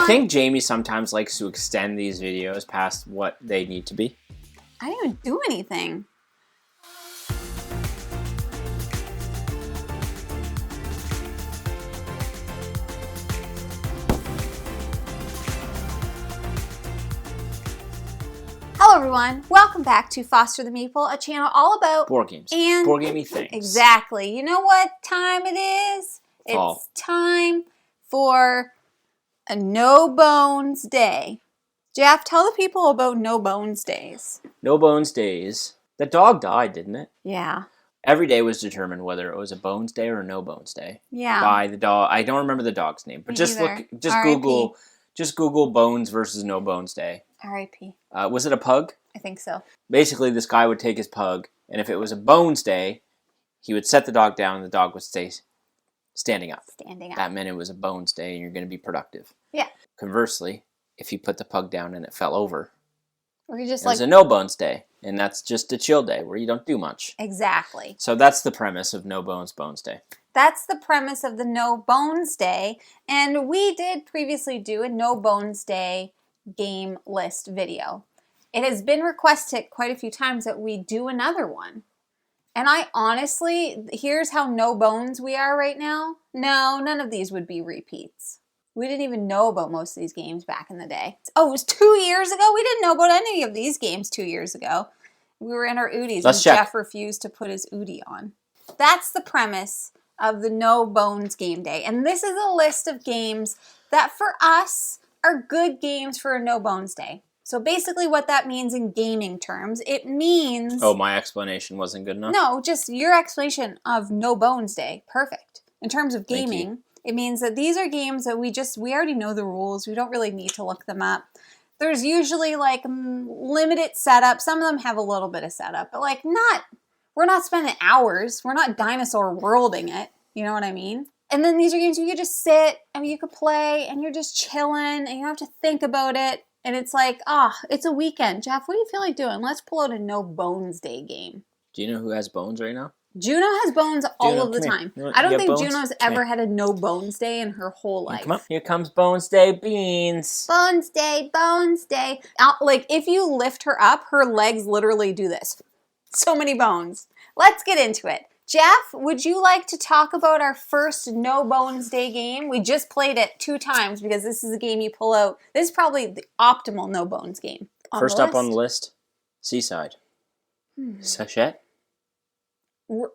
I think Jamie sometimes likes to extend these videos past what they need to be. I didn't even do anything. Hello everyone, welcome back to Foster the Meeple, a channel all about board games and board gamey things. Exactly. You know what time it is? Fall. It's time for a No Bones Day. Jeff, tell the people about No Bones Days. No Bones Days. The dog died, didn't it? Yeah. Every day was determined whether it was a Bones Day or a No Bones Day. Yeah. By the dog. I don't remember the dog's name, but just Google Bones versus No Bones Day. R.I.P. Was it a pug? I think so. Basically, this guy would take his pug, and if it was a Bones Day, he would set the dog down, and the dog would stay standing up. That meant it was a Bones Day, and you're going to be productive. Yeah. Conversely, if you put the pug down and it fell over, it was a No Bones Day, and that's just a chill day where you don't do much. Exactly. So that's the premise of No Bones Day. That's the premise of the No Bones Day, and we did previously do a No Bones Day game list video. It has been requested quite a few times that we do another one. And I honestly, here's how no bones we are right now. No, none of these would be repeats. We didn't even know about most of these games back in the day. Oh, it was 2 years ago? We didn't know about any of these games 2 years ago. We were in our Oodies and Jeff refused to put his Oodie on. That's the premise of the No Bones Game Day. And this is a list of games that for us are good games for a No Bones Day. So basically what that means in gaming terms, it means... Oh, my explanation wasn't good enough? No, just your explanation of No Bones Day. Perfect. In terms of gaming, it means that these are games that we already know the rules. We don't really need to look them up. There's usually like limited setup. Some of them have a little bit of setup, but like we're not spending hours. We're not dinosaur worlding it. You know what I mean? And then these are games where you just sit and you could play and you're just chilling and you don't have to think about it. And it's like, it's a weekend. Jeff, what do you feel like doing? Let's pull out a No Bones Day game. Do you know who has bones right now? Juno has bones all of the time. I don't think Juno's ever had a No Bones Day in her whole life. Come on. Here comes Bones Day beans. Bones Day, Bones Day. Like, if you lift her up, her legs literally do this. So many bones. Let's get into it. Jeff, would you like to talk about our first No Bones Day game? We just played it 2 times because this is a game you pull out. This is probably the optimal No Bones game. First up on the list, Seaside. Sachette?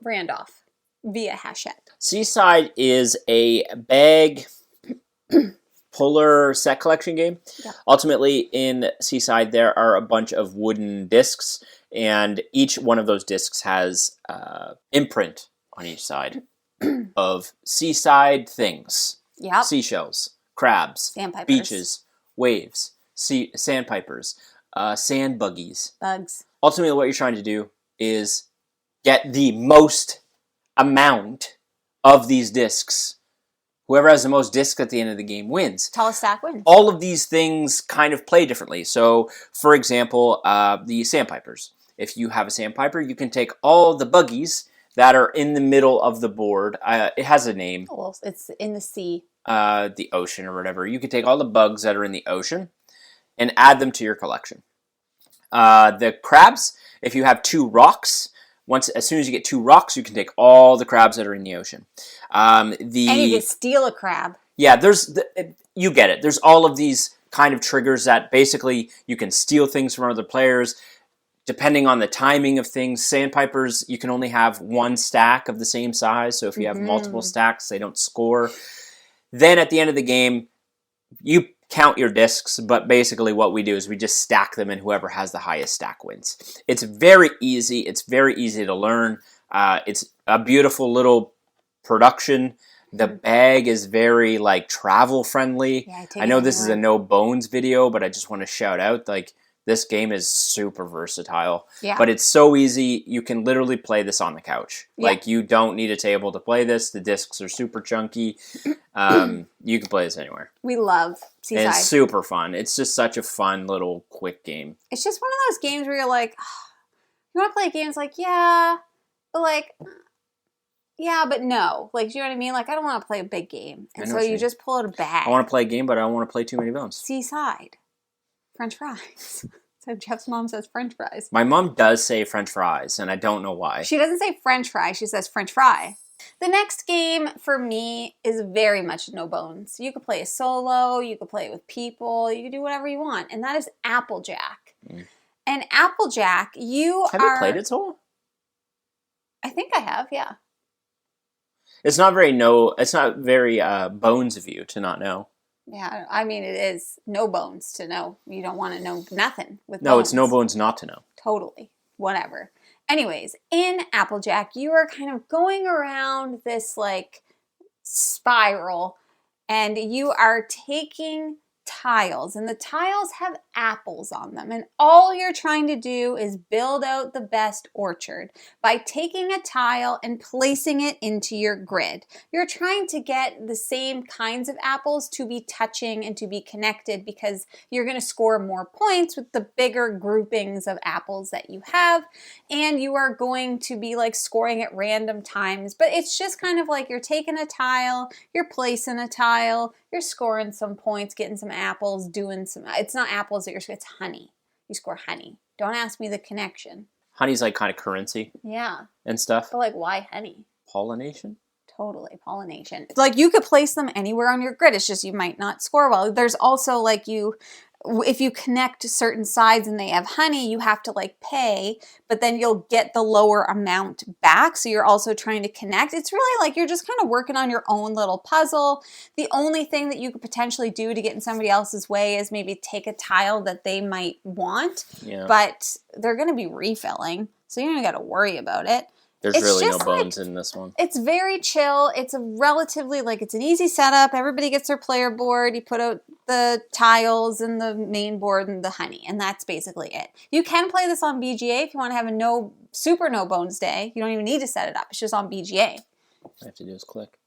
Randolph via Hachette. Seaside is a bag puller set collection game. Yeah. Ultimately, in Seaside, there are a bunch of wooden discs, and each one of those discs has imprint on each side of seaside things. Yep. Seashells, crabs, sandpipers, beaches, waves, sandpipers, sand buggies. Bugs. Ultimately, what you're trying to do is get the most amount of these discs. Whoever has the most discs at the end of the game wins. Tallest stack wins. All of these things kind of play differently. So, for example, the sandpipers. If you have a sandpiper, you can take all the buggies that are in the middle of the board. It has a name. Well, it's in the sea. The ocean or whatever. You can take all the bugs that are in the ocean and add them to your collection. The crabs, if you have 2 rocks, as soon as you get 2 rocks, you can take all the crabs that are in the ocean. And you can steal a crab. Yeah, you get it. There's all of these kind of triggers that basically you can steal things from other players. Depending on the timing of things, sandpipers, you can only have 1 stack of the same size. So if you have multiple stacks, they don't score. Then at the end of the game, you count your discs, but basically what we do is we just stack them and whoever has the highest stack wins. It's very easy. It's very easy to learn. It's a beautiful little production. The bag is very travel friendly. Yeah, I know this is a No Bones video, but I just want to shout out this game is super versatile. Yeah. But it's so easy. You can literally play this on the couch. Yeah. You don't need a table to play this. The discs are super chunky. You can play this anywhere. We love Seaside. And it's super fun. It's just such a fun little quick game. It's just one of those games where you're like, you want to play games yeah, but Yeah, but no. Like, do you know what I mean? Like, I don't want to play a big game. And so you just pull out a bag. I want to play a game, but I don't want to play too many bones. Seaside. French fries. So Jeff's mom says French fries. My mom does say French fries, and I don't know why. She doesn't say French fry. She says French fry. The next game for me is very much no bones. You could play a solo. You could play it with people. You could do whatever you want. And that is Applejack. And Applejack, Have you played it solo? I think I have, yeah. It's not very bones of you to not know. Yeah, I mean, it is no bones to know. You don't want to know nothing with bones. No, it's no bones not to know. Totally. Whatever. Anyways, in Applejack, you are kind of going around this, like, spiral, and you are taking tiles, and the tiles have apples on them, and all you're trying to do is build out the best orchard by taking a tile and placing it into your grid. You're trying to get the same kinds of apples to be touching and to be connected, because you're going to score more points with the bigger groupings of apples that you have, and you are going to be like scoring at random times. But it's just kind of like you're taking a tile, you're placing a tile, you're scoring some points, getting some apples, doing some... It's not apples that you're scoring, it's honey. You score honey. Don't ask me the connection. Honey's like kind of currency. Yeah. And stuff. But like, why honey? Pollination? Totally, pollination. Like, you could place them anywhere on your grid. It's just you might not score well. There's also like if you connect certain sides and they have honey, you have to like pay, but then you'll get the lower amount back. So you're also trying to connect. It's really like you're just kind of working on your own little puzzle. The only thing that you could potentially do to get in somebody else's way is maybe take a tile that they might want, but they're going to be refilling. So you don't got to worry about it. There's really no bones in this one. It's very chill. It's a relatively, like, it's an easy setup. Everybody gets their player board. You put out the tiles and the main board and the honey, and that's basically it. You can play this on BGA if you want to have a super no bones day. You don't even need to set it up. It's just on BGA. All I have to do is click.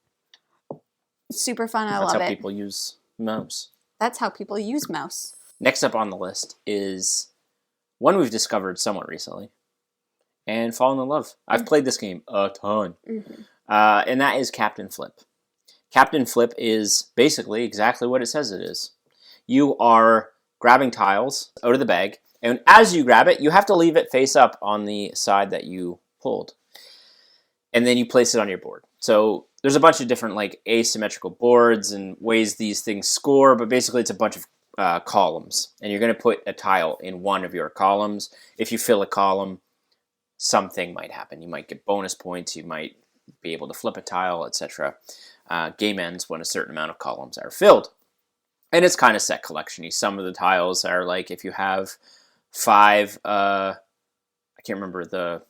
Super fun. I love it. That's how people use mouse. That's how people use mouse. Next up on the list is one we've discovered somewhat recently. And fallen in love. I've played this game a ton. And that is Captain Flip. Captain Flip is basically exactly what it says it is. You are grabbing tiles out of the bag, and as you grab it, you have to leave it face up on the side that you pulled. And then you place it on your board. So there's a bunch of different like asymmetrical boards and ways these things score, but basically it's a bunch of columns. And you're going to put a tile in one of your columns. If you fill a column, something might happen. You might get bonus points, you might be able to flip a tile, etc. Game ends when a certain amount of columns are filled. And it's kind of set collection-y. Some of the tiles are like, if you have 5, I can't remember the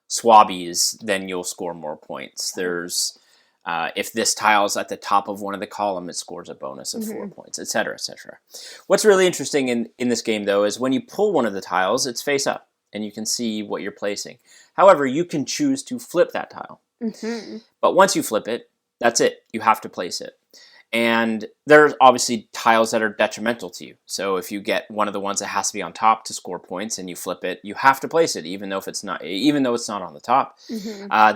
swabbies, then you'll score more points. There's, if this tile's at the top of one of the column, it scores a bonus of 4 points, etc., etc. What's really interesting in this game, though, is when you pull one of the tiles, it's face up. And you can see what you're placing. However, you can choose to flip that tile. But once you flip it, that's it. You have to place it. And there's obviously tiles that are detrimental to you. So if you get one of the ones that has to be on top to score points and you flip it, you have to place it, even though it's not on the top.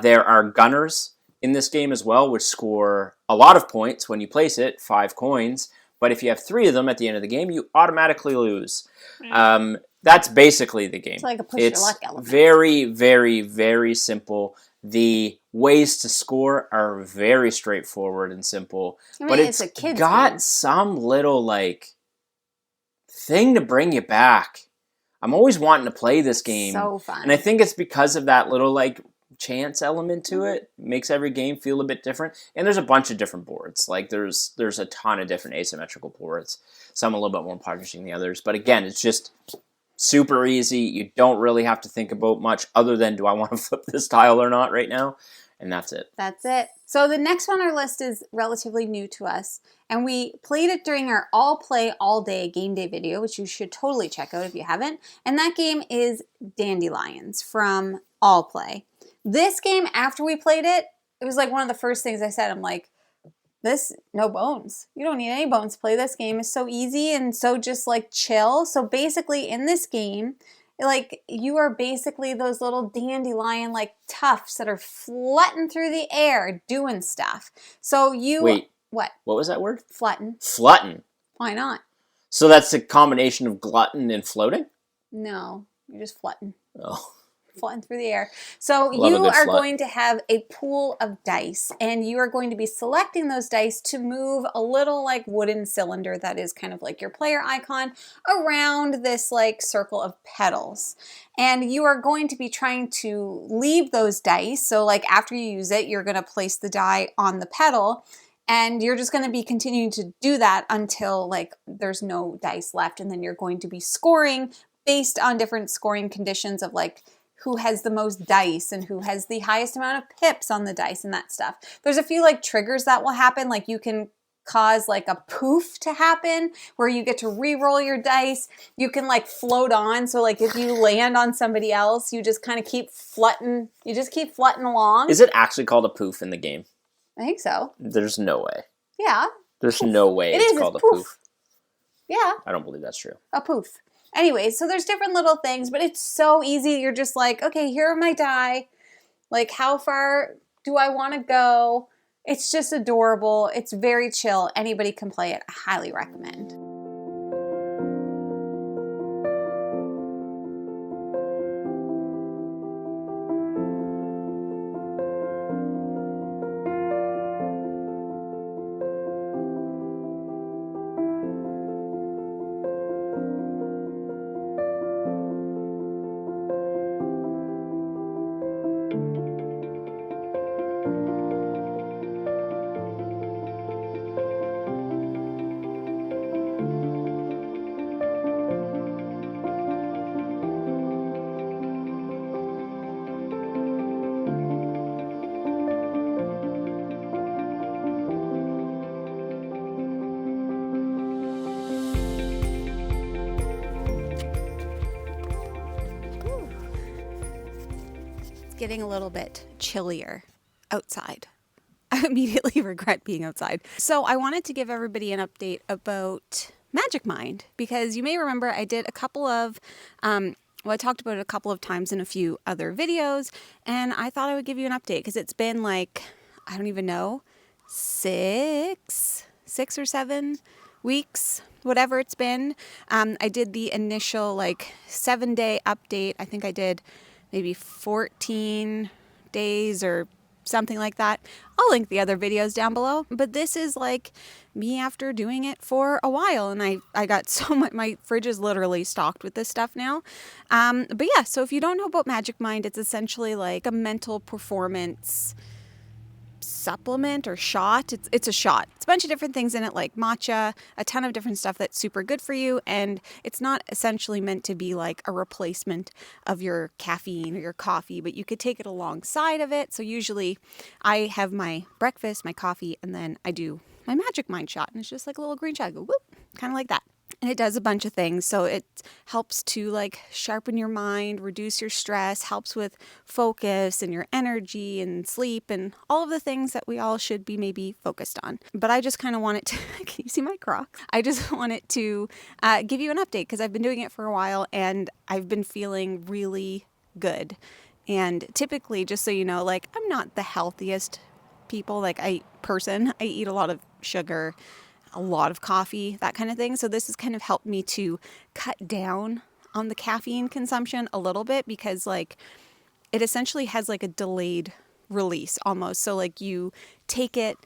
There are gunners in this game as well, which score a lot of points when you place it, 5 coins. But if you have 3 of them at the end of the game, you automatically lose. That's basically the game. It's like a push your luck element. Very, very, very simple. The ways to score are very straightforward and simple. I mean, but it's got some little, like, thing to bring you back. I'm always wanting to play this game. So fun. And I think it's because of that little, like, chance element to it. Makes every game feel a bit different. And there's a bunch of different boards. Like, there's a ton of different asymmetrical boards. Some a little bit more punishing than the others. But again, it's just super easy. You don't really have to think about much other than, do I want to flip this tile or not right now? And that's it. That's it. So the next one on our list is relatively new to us. And we played it during our All Play All Day Game Day video, which you should totally check out if you haven't. And that game is Dandelions from All Play. This game, after we played it, it was like one of the first things I said. I'm like, no bones. You don't need any bones to play this game. It's so easy and so just like chill. So basically in this game, like you are basically those little dandelion like tufts that are flutting through the air doing stuff. So you Wait, what? what was that word? Flutton. Flutton. Why not? So that's a combination of glutton and floating? No, you're just flutting. Oh. Flutting through the air. So Love a you good are flut. going to have a pool of dice, and you are going to be selecting those dice to move a little like wooden cylinder that is kind of like your player icon around this like circle of petals. And you are going to be trying to leave those dice. So like after you use it, you're going to place the die on the petal. And you're just going to be continuing to do that until like there's no dice left. And then you're going to be scoring based on different scoring conditions of like who has the most dice and who has the highest amount of pips on the dice and that stuff. There's a few like triggers that will happen. Like you can cause like a poof to happen where you get to re-roll your dice. You can like float on. So like if you land on somebody else, you just kind of keep flutting. You just keep flutting along. Is it actually called a poof in the game? I think so. There's no way. Yeah. There's no way It is, it's called it's a poof. Yeah. I don't believe that's true. A poof. Anyway, so there's different little things, but it's so easy. You're just like, okay, here are my die. Like, how far do I want to go? It's just adorable. It's very chill. Anybody can play it. I highly recommend. Getting a little bit chillier outside. I immediately regret being outside. So I wanted to give everybody an update about magicmind because you may remember I did a couple of, I talked about it a couple of times in a few other videos, and I thought I would give you an update because it's been like, I don't even know, 6 or 7 weeks, whatever it's been. I did the initial like 7-day update. I think I did maybe 14 days or something like that. I'll link the other videos down below. But this is like me after doing it for a while. And I got so much, my fridge is literally stocked with this stuff now. But yeah, so if you don't know about magicmind, it's essentially like a mental performance supplement or shot. It's a shot. It's a bunch of different things in it like matcha, a ton of different stuff that's super good for you, and it's not essentially meant to be like a replacement of your caffeine or your coffee, but you could take it alongside of it. So usually I have my breakfast, my coffee, and then I do my magicmind shot, and it's just like a little green shot. I go whoop, kind of like that. And it does a bunch of things. So it helps to like sharpen your mind, reduce your stress, helps with focus and your energy and sleep and all of the things that we all should be maybe focused on. But I just kind of wanted to, can you see my Crocs? I just wanted to give you an update because I've been doing it for a while and I've been feeling really good. And typically, just so you know, like I'm not the healthiest I eat a lot of sugar, a lot of coffee, that kind of thing. So this has kind of helped me to cut down on the caffeine consumption a little bit because like it essentially has like a delayed release almost. So like you take it,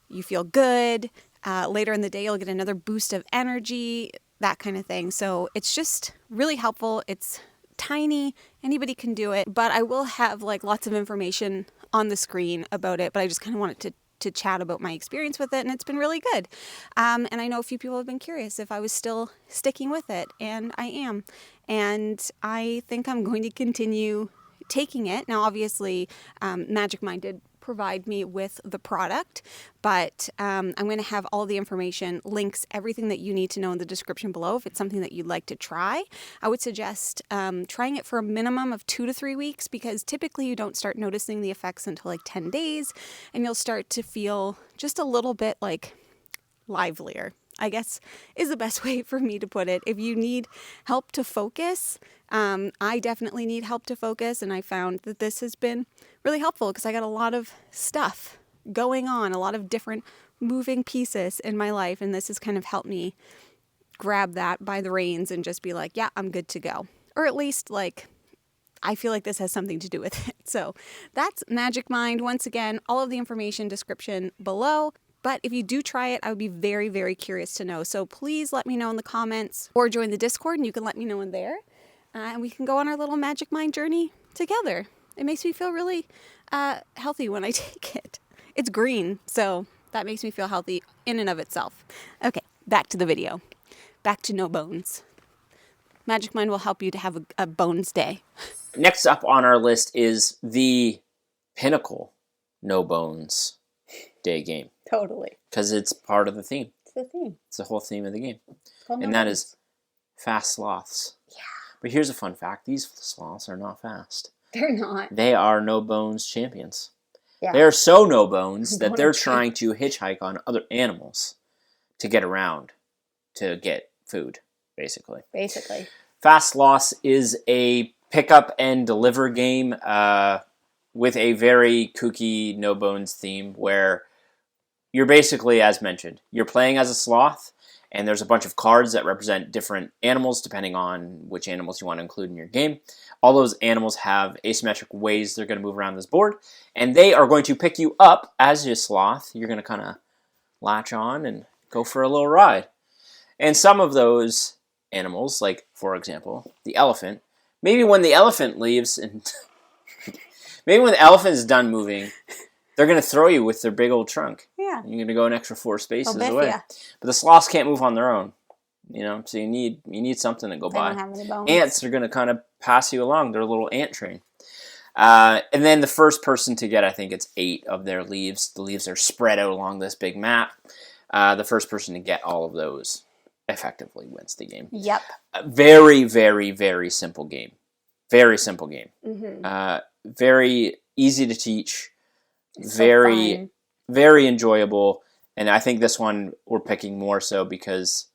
you feel good. Later in the day, you'll get another boost of energy, that kind of thing. So it's just really helpful. It's tiny. Anybody can do it. But I will have like lots of information on the screen about it. But I just kind of wanted to chat about my experience with it, and it's been really good. And I know a few people have been curious if I was still sticking with it, and I am. And I think I'm going to continue taking it. Now, obviously, magicmind did provide me with the product, but I'm going to have all the information, links, everything that you need to know in the description below if it's something that you'd like to try. I would suggest trying it for a minimum of 2 to 3 weeks because typically you don't start noticing the effects until like 10 days and you'll start to feel just a little bit like livelier, I guess is the best way for me to put it. If you need help to focus, I definitely need help to focus, and I found that this has been really helpful because I got a lot of stuff going on, a lot of different moving pieces in my life, and this has kind of helped me grab that by the reins and just be like, yeah, I'm good to go. Or at least, like, I feel like this has something to do with it. So that's Magic Mind. Once again, all of the information description below. But if you do try it, I would be very, very curious to know. So please let me know in the comments or join the Discord and you can let me know in there. And we can go on our little Magic Mind journey together. It makes me feel really healthy when I take it. It's green, so that makes me feel healthy in and of itself. Okay, back to the video. Back to no bones. Magic Mind will help you to have a bones day. Next up on our list is the pinnacle no bones day game. Totally. Because it's part of the theme. It's the theme. It's the whole theme of the game. And that is fast sloths. Yeah. But here's a fun fact. These sloths are not fast. They're not. They are no bones champions. Yeah. They are so no bones that they're trying to hitchhike on other animals to get around, to get food, basically. Basically. Fast Sloths is a pick-up and deliver game with a very kooky, no-bones theme where you're basically, as mentioned, you're playing as a sloth, and there's a bunch of cards that represent different animals depending on which animals you want to include in your game. All those animals have asymmetric ways they're going to move around this board, and they are going to pick you up as your sloth. You're going to kind of latch on and go for a little ride. And some of those animals, like, for example, the elephant, maybe when the elephant leaves and maybe when the elephant is done moving, they're going to throw you with their big old trunk. Yeah. You're going to go an extra 4 spaces away. Yeah. But the sloths can't move on their own, so you need something to go They by. don't have any bones. Ants are going to kind of pass you along. They're a little ant train. And then the first person to get, I think it's 8 of their leaves. The leaves are spread out along this big map. The first person to get all of those effectively wins the game. Yep. Very, very, very simple game. Very simple game. Mm-hmm. Very easy to teach. It's Very, so fun. very enjoyable. And I think this one we're picking more so because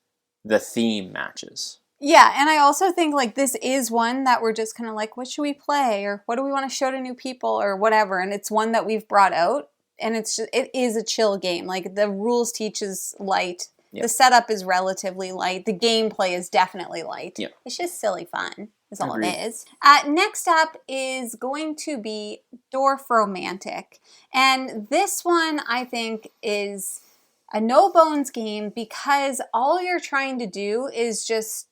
the theme matches. Yeah, and I also think like this is one that we're just kind of like, what should we play, or what do we want to show to new people, or whatever. And it's one that we've brought out, and it is a chill game. Like the rules teach is light. Yep. The setup is relatively light. The gameplay is definitely light. Yep. It's just silly fun. Is all Agreed. it is. Next up is going to be Dwarf Romantic, and this one I think is a no bones game because all you're trying to do is just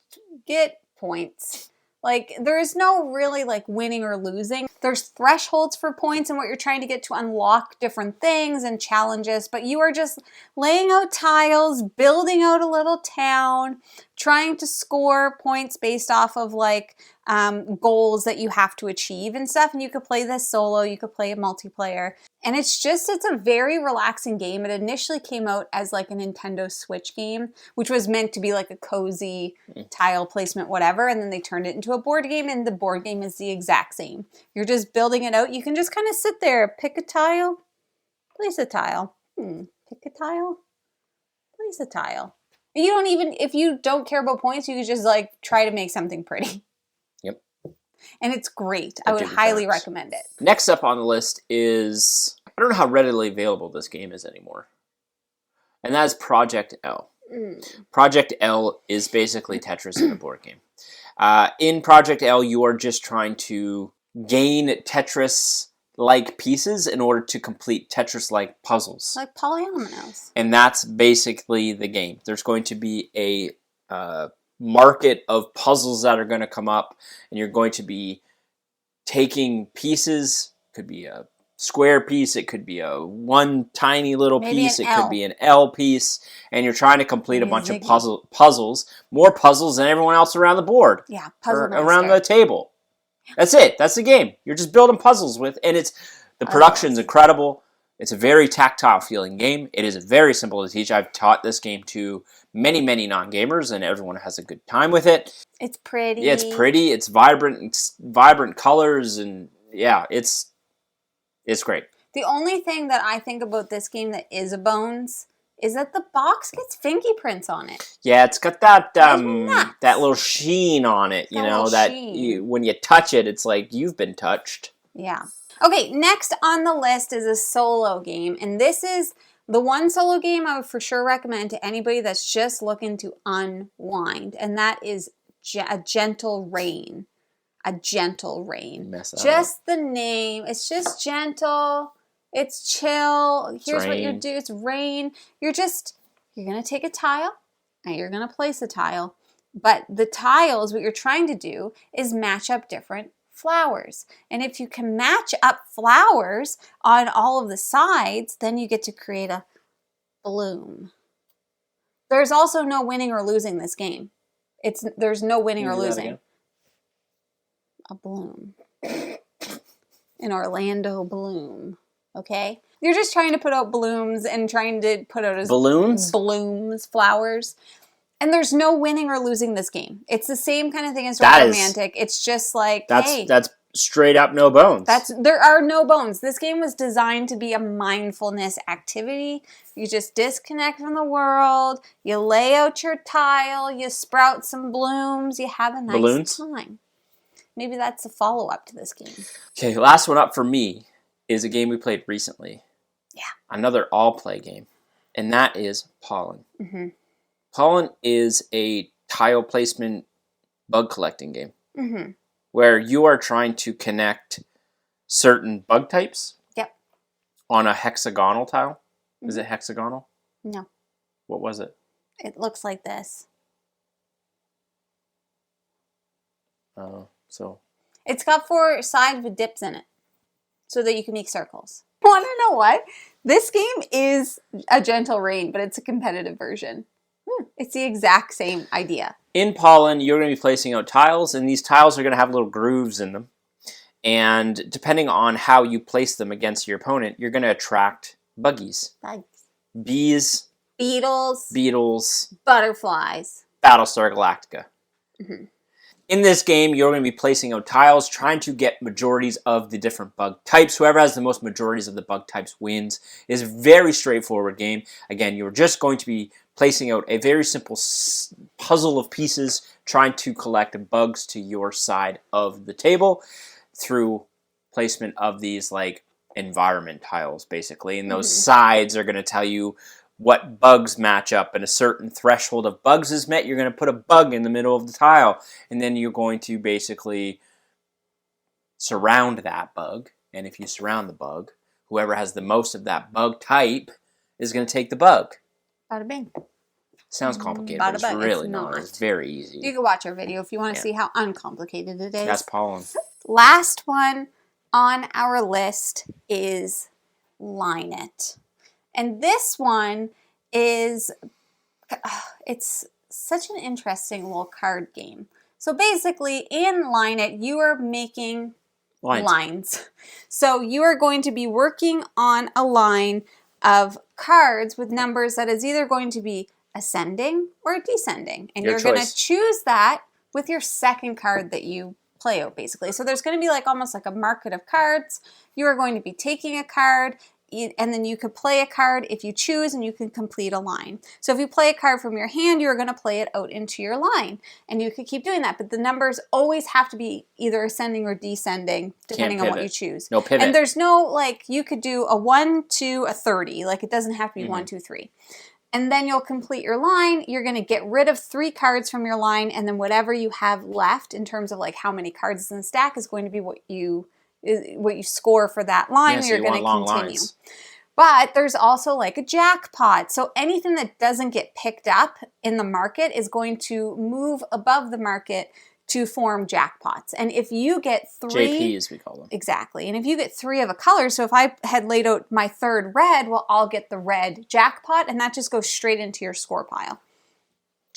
get points. Like, there's no really like winning or losing. There's thresholds for points and what you're trying to get to unlock different things and challenges, but you are just laying out tiles, building out a little town, trying to score points based off of like goals that you have to achieve and stuff. And you could play this solo, you could play a multiplayer. And it's a very relaxing game. It initially came out as like a Nintendo Switch game, which was meant to be like a cozy tile placement, whatever. And then they turned it into a board game, and the board game is the exact same. You're just building it out. You can just kind of sit there, pick a tile, place a tile. Pick a tile, place a tile. You don't even, if you don't care about points, you could just like try to make something pretty. Yep. And it's great. I would highly recommend it. Next up on the list is, I don't know how readily available this game is anymore. And that is Project L. Project L is basically Tetris in a board game. In Project L, you are just trying to gain Tetris-like pieces in order to complete Tetris-like puzzles. Like polyominoes. And that's basically the game. There's going to be a market of puzzles that are going to come up, and you're going to be taking pieces. Could be a square piece, it could be a one tiny little piece, it could be an L piece, and you're trying to complete a bunch of puzzles, more puzzles than everyone else around the board. Yeah, around the table. That's it. That's the game. You're just building puzzles with, and the production's incredible. It's a very tactile feeling game. It is very simple to teach. I've taught this game to many, many non-gamers, and everyone has a good time with it. It's pretty. Yeah, it's pretty. It's vibrant. It's vibrant colors, and yeah, it's great. The only thing that I think about this game that is a bones is that the box gets fingerprints on it. Yeah, it's got that nuts. that little sheen on it, you That know, little that sheen. when you touch it, it's like you've been touched. Yeah. Okay, next on the list is a solo game, and this is the one solo game I would for sure recommend to anybody that's just looking to unwind, and that is a gentle rain. A gentle rain. Mess that Just the name. It's just gentle. It's chill. Here's what you rain. do. It's rain. You're going to take a tile and you're going to place a tile. But the tiles, what you're trying to do is match up different flowers. And if you can match up flowers on all of the sides, then you get to create a bloom. There's also no winning or losing this game. There's no winning or Can you do that losing. again? A bloom. An Orlando bloom. Okay? You're just trying to put out blooms and trying to put out as Balloons? blooms, flowers. And there's no winning or losing this game. It's the same kind of thing as That is- romantic. It's just like, That's hey, that's straight up no bones. there are no bones. This game was designed to be a mindfulness activity. You just disconnect from the world. You lay out your tile. You sprout some blooms. You have a nice Balloons? time. Maybe that's a follow-up to this game. Okay, last one up for me is a game we played recently. Yeah. Another all-play game, and that is Pollen. Mm-hmm. Pollen is a tile placement bug collecting game Mm-hmm. where you are trying to connect certain bug types Yep. on a hexagonal tile. Is Mhm. it hexagonal? No, What was it? it looks like this. So It's got 4 sides with dips in it so that you can make circles. Want to know what? This game is a gentle rain, but it's a competitive version. It's the exact same idea. in Pollen, you're going to be placing out tiles, and these tiles are going to have little grooves in them. And depending on how you place them against your opponent, you're going to attract buggies. Bugs. Bees, Beetles, beetles, butterflies. Battlestar Galactica. Mhm. In this game, you're going to be placing out tiles, trying to get majorities of the different bug types. Whoever has the most majorities of the bug types wins. It is a very straightforward game. Again, you're just going to be placing out a very simple puzzle of pieces, trying to collect bugs to your side of the table through placement of these like environment tiles, basically. And those sides are going to tell you what bugs match up, and a certain threshold of bugs is met, you're going to put a bug in the middle of the tile, and then you're going to basically surround that bug, and if you surround the bug, whoever has the most of that bug type is going to take the bug. Bada bing. Sounds complicated, Bada but it's bing. really It's not. not. It's very easy. You can watch our video if you want to Yeah. see how uncomplicated it is. That's Pollen. Last one on our list is Line It. And this one is, it's such an interesting little card game. So basically, in Line It, you are making lines. So you are going to be working on a line of cards with numbers that is either going to be ascending or descending. And Your you're going to choice. choose that with your second card that you play out, basically. So there's going to be like almost like a market of cards. You are going to be taking a card, and then you could play a card if you choose, and you can complete a line. So if you play a card from your hand, you're going to play it out into your line, and you could keep doing that. But the numbers always have to be either ascending or descending, depending on what you choose. No pivot. And there's no, like, you could do a 1, 2, a 30. Like, it doesn't have to be 1, 2, 3. And then you'll complete your line. You're going to get rid of 3 cards from your line, and then whatever you have left in terms of like how many cards is in the stack is going to be what you score for that line. So You're you going to want long continue. lines. But there's also like a jackpot. So anything that doesn't get picked up in the market is going to move above the market to form jackpots. And if you get 3... JPs, we call them. Exactly. And if you get 3 of a color, so if I had laid out my third red, well, I'll get the red jackpot, and that just goes straight into your score pile.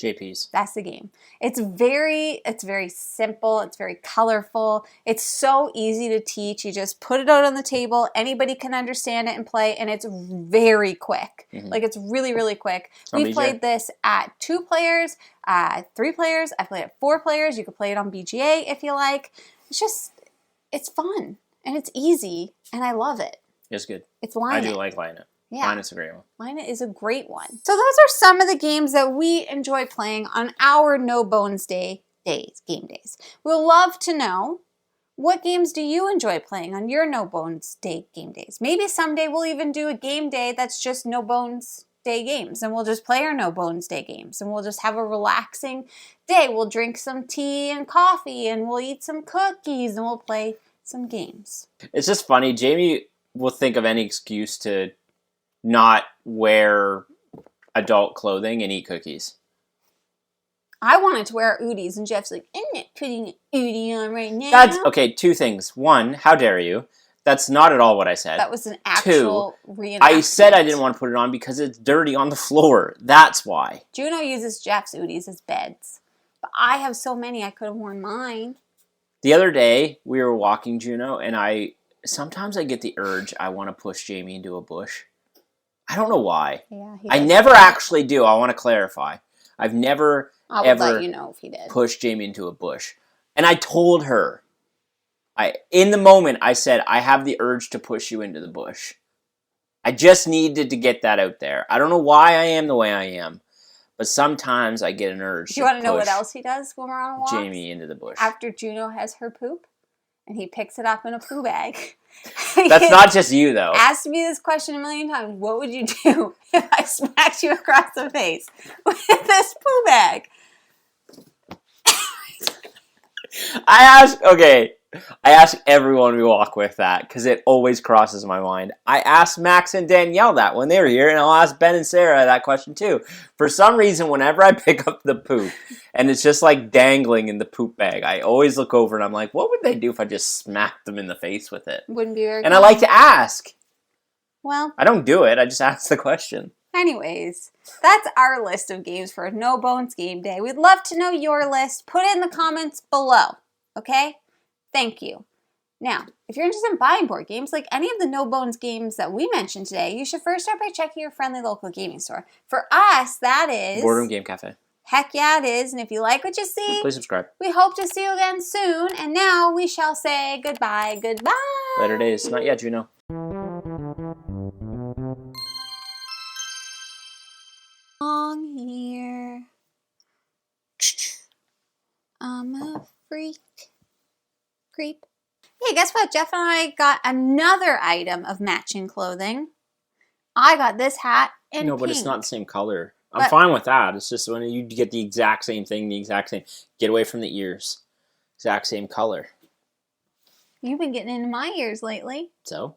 JPs. That's the game. It's very simple. It's very colorful. It's so easy to teach. You just put it out on the table. Anybody can understand it and play, and it's very quick. Like, it's really, really quick. On We BGA. played this at 2 players, 3 players. I played at 4 players. You could play it on BGA if you like. It's fun, and it's easy, and I love it. It's good. It's I Line do It. like Line It. Yeah. Mine is a great one. Mine is a great one. So those are some of the games that we enjoy playing on our No Bones game days. We'll love to know, what games do you enjoy playing on your No Bones Day game days? Maybe someday we'll even do a game day that's just No Bones Day games, and we'll just play our No Bones Day games, and we'll just have a relaxing day. We'll drink some tea and coffee, and we'll eat some cookies, and we'll play some games. It's just funny. Jamie will think of any excuse to not wear adult clothing and eat cookies. I wanted to wear Oodies, and Jeff's like, I'm not putting an Oodie on right now. That's okay. Two things. One, how dare you? That's not at all what I said. That was an actual reenactment. I said I didn't want to put it on because it's dirty on the floor. That's why. Juno uses Jeff's Oodies as beds, but I have so many I could have worn mine. The other day, we were walking, Juno, and sometimes I get the urge I want to push Jamie into a bush. I don't know why. Yeah, I never actually do. I want to clarify. I've never I would ever let you know if he did. pushed Jamie into a bush. And I told her, in the moment, I said, I have the urge to push you into the bush. I just needed to get that out there. I don't know why I am the way I am, but sometimes I get an urge Do you want to know what else he does when we're on walks? Jamie into the bush. After Juno has her poop, and he picks it up in a poo bag. That's not just you, though. Asked me this question a million times. What would you do if I smacked you across the face with this poo bag? I ask everyone we walk with that because it always crosses my mind. I asked Max and Danielle that when they were here, and I'll ask Ben and Sarah that question too. For some reason, whenever I pick up the poop and it's just like dangling in the poop bag, I always look over and I'm like, what would they do if I just smacked them in the face with it? Wouldn't be very And I like to ask. Well, I don't do it. I just ask the question. anyways, that's our list of games for No Bones Game Day. We'd love to know your list. Put it in the comments below, okay? Thank you. Now, if you're interested in buying board games, like any of the No Bones games that we mentioned today, you should first start by checking your friendly local gaming store. For us, that is... Boardroom Game Cafe. Heck yeah, it is. And if you like what you see, Please subscribe. we hope to see you again soon. And now we shall say goodbye. Goodbye. Later days. Not yet, Juno. Long here. I'm a freak. Creep. Hey, guess what? Jeff and I got another item of matching clothing. I got this hat in No, but pink. it's not the same color. I'm But- fine with that. It's just when you get the exact same thing, the exact same. Get away from the ears. Exact same color. You've been getting into my ears lately. So?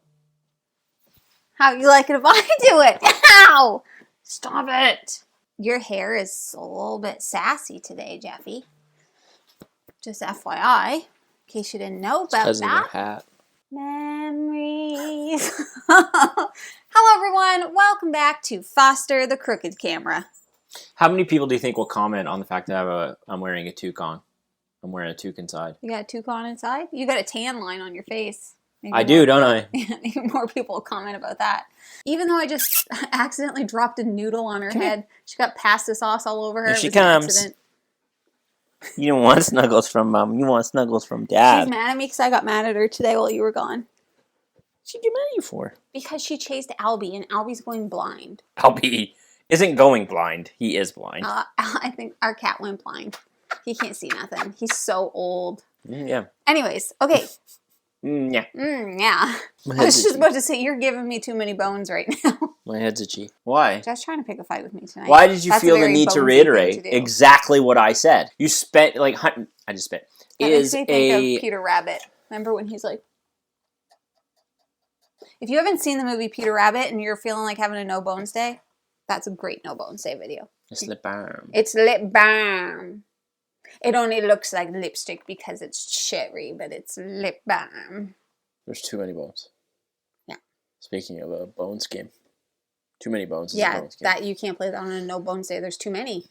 How you like it if I do it? Ow! Stop it. Your hair is a little bit sassy today, Jeffy. Just FYI, in case you didn't know about Because of your that. hat. Memories. Hello, everyone. Welcome back to Foster the Crooked Camera. How many people do you think will comment on the fact that I'm wearing a toque on? I'm wearing a toque inside. You got a toucan inside? You got a tan line on your face. Maybe I do, don't I? Maybe more people will comment about that. Even though I just accidentally dropped a noodle on her head, she got pasta sauce all over her. Here It she was an comes. accident. You don't want snuggles from Mom. You want snuggles from Dad. She's mad at me because I got mad at her today while you were gone. What'd she get mad at you for? Because she chased Albie, and Albie's going blind. Albie isn't going blind. He is blind. I think our cat went blind. He can't see nothing. He's so old. Yeah. Anyways, okay. Yeah. Yeah. My I was head's just itchy. about to say, you're giving me too many bones right now. My head's itchy. Why? Just trying to pick a fight with me tonight. Why did you That's a feel the very need to bonesy reiterate thing to do. exactly what I said? You spent I just spent. That Is makes me think a of Peter Rabbit. Remember when he's like... If you haven't seen the movie Peter Rabbit and you're feeling like having a No Bones Day, that's a great No Bones Day video. It's lip balm. It's lip balm. It only looks like lipstick because it's cherry, but it's lip balm. There's too many bones. Yeah. Speaking of a bones game, too many bones. Is a Yeah, bones game. that you can't play that on a No Bones Day. There's too many.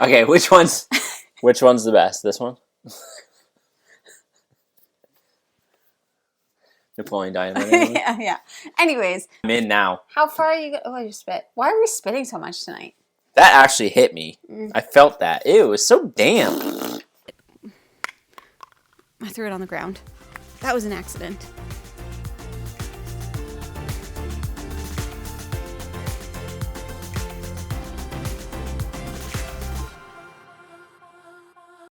Okay, which one's the best? This one. Napoleon Dynamite. yeah. Anyways, I'm in now. how far are you go? Oh, I just spit. Why are we spitting so much tonight? That actually hit me. Mm. I felt that. Ew, it was so damp. I threw it on the ground. That was an accident.